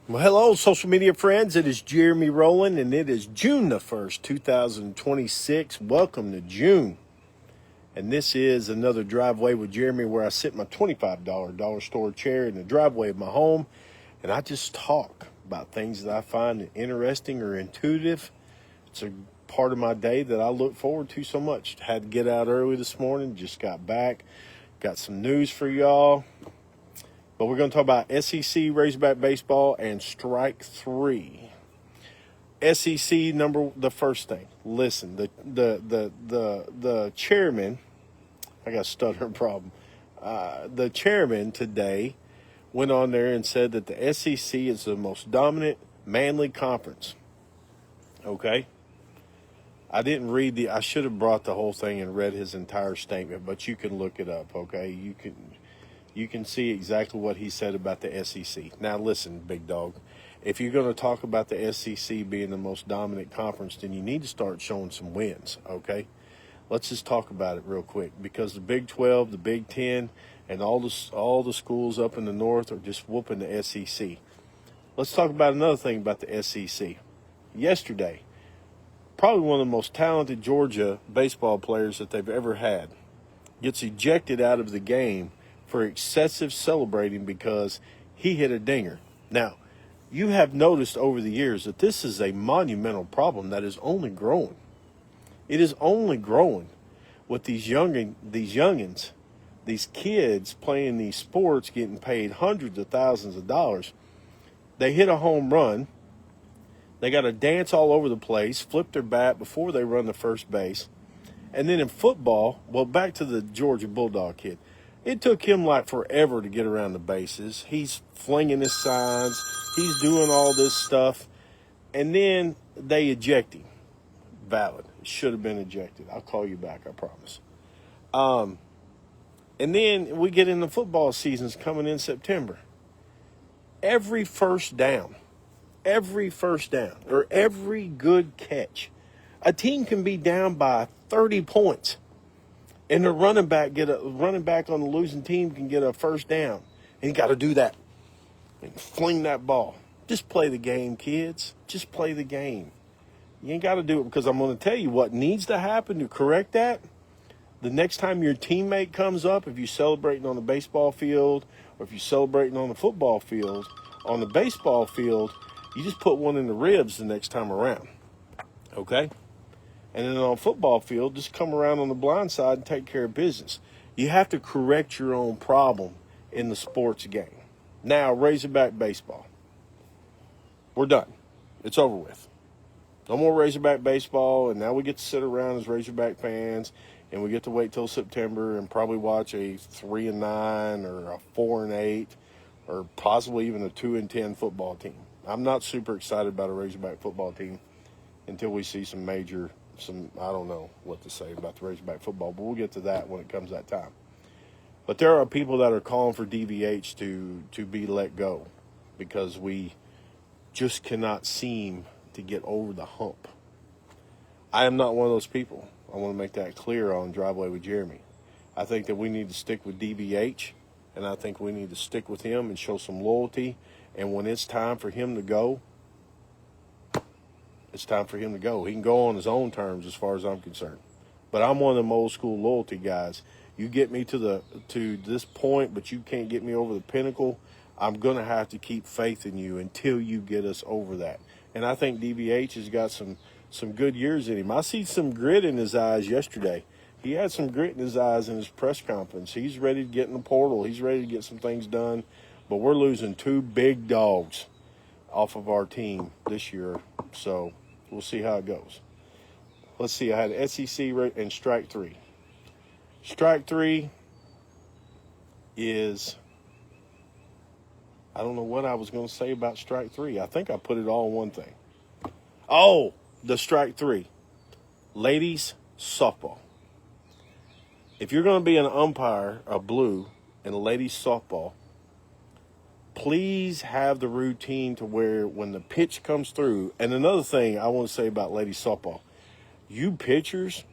Well, hello, social media friends. It is Jeremy Rowland, and it is June the 1st, 2026. Welcome to June. And this is another Driveway with Jeremy where I sit in my $25 dollar store chair in the driveway of my home, and I just talk about things that I find interesting or intuitive. It's a part of my day that I look forward to so much. Had to get out early this morning, just got back, got some news for y'all. But we're going to talk about SEC Razorback baseball and strike three. SEC the first thing. Listen, the chairman, I got a stuttering problem. The chairman today went on there and said that the SEC is the most dominant, manly conference. Okay? I didn't read I should have brought the whole thing and read his entire statement, but you can look it up, okay? You can see exactly what he said about the SEC. Now, listen, big dog. If you're going to talk about the SEC being the most dominant conference, then you need to start showing some wins, okay? Let's just talk about it real quick because the Big 12, the Big 10, and all the schools up in the north are just whooping the SEC. Let's talk about another thing about the SEC. Yesterday, probably one of the most talented Georgia baseball players that they've ever had gets ejected out of the game for excessive celebrating because he hit a dinger. Now, you have noticed over the years that this is a monumental problem that is only growing. It is only growing with these youngins, these kids playing these sports, getting paid hundreds of thousands of dollars. They hit a home run. They got to dance all over the place, flip their bat before they run to first base. And then in football, well, back to the Georgia Bulldog kid. It took him like forever to get around the bases. He's flinging his signs. He's doing all this stuff. And then they eject him. Valid. It should have been ejected. I'll call you back, I promise. And then we get into football seasons coming in September. Every first down, or every good catch, a team can be down by 30 points. And the running back on the losing team can get a first down. And you got to do that. And fling that ball. Just play the game, kids. Just play the game. You ain't got to do it because I'm going to tell you what needs to happen to correct that. The next time your teammate comes up, if you're celebrating on the baseball field or if you're celebrating on the football field, on the baseball field, you just put one in the ribs the next time around. Okay? And then on a football field, just come around on the blind side and take care of business. You have to correct your own problem in the sports game. Now, Razorback baseball. We're done. It's over with. No more Razorback baseball, and now we get to sit around as Razorback fans, and we get to wait till September and probably watch a 3-9 or a 4-8 or possibly even a 2-10 football team. I'm not super excited about a Razorback football team until we see I don't know what to say about the Razorback football, but we'll get to that when it comes that time. But there are people that are calling for DVH to be let go because we just cannot seem to get over the hump. I am not one of those people. I want to make that clear on Driveway with Jeremy. I think that we need to stick with DVH, and I think we need to stick with him and show some loyalty. And when it's time for him to go, it's time for him to go. He can go on his own terms as far as I'm concerned. But I'm one of them old school loyalty guys. You get me to this point, but you can't get me over the pinnacle. I'm going to have to keep faith in you until you get us over that. And I think DVH has got some good years in him. I see some grit in his eyes yesterday. He had some grit in his eyes in his press conference. He's ready to get in the portal. He's ready to get some things done. But we're losing two big dogs off of our team this year. So we'll see how it goes. Let's see. I had SEC and strike three. Strike three is, I don't know what I was going to say about strike three. I think I put it all in one thing. Oh, the strike three. Ladies softball. If you're going to be an umpire, a blue, in ladies softball, please have the routine to where when the pitch comes through, and another thing I want to say about ladies softball, you pitchers,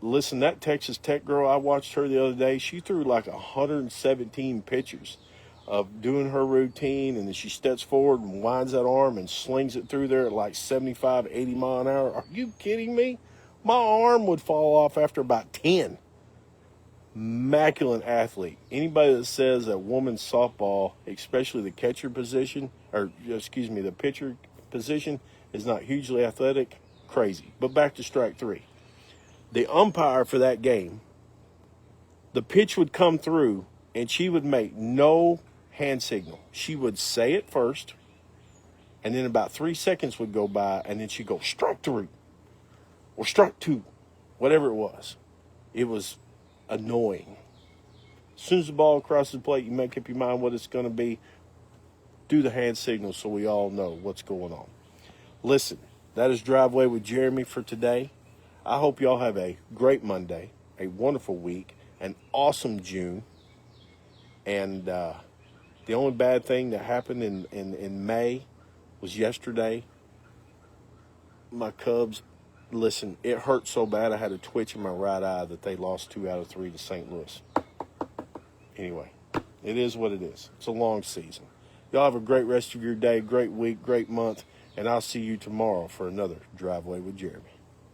listen, that Texas Tech girl, I watched her the other day. She threw like 117 pitchers. of doing her routine, and then she steps forward and winds that arm and slings it through there at like 75, 80 mile an hour. Are you kidding me? My arm would fall off after about 10. Immaculate athlete. Anybody that says that women's softball, especially the catcher position, or excuse me, the pitcher position, is not hugely athletic, crazy. But back to strike three. The umpire for that game, the pitch would come through and she would make no hand signal. She would say it first, and then about 3 seconds would go by, and then she'd go strike three or strike two, whatever it was. It was annoying. As soon as the ball crosses the plate, you make up your mind what it's going to be. Do the hand signal so we all know what's going on. Listen, that is Driveway with Jeremy for today. I hope y'all have a great Monday, a wonderful week, an awesome June. And the only bad thing that happened in May was yesterday. My Cubs, listen, it hurt so bad I had a twitch in my right eye that they lost 2 out of 3 to St. Louis. Anyway, it is what it is. It's a long season. Y'all have a great rest of your day, great week, great month, and I'll see you tomorrow for another Driveway with Jeremy.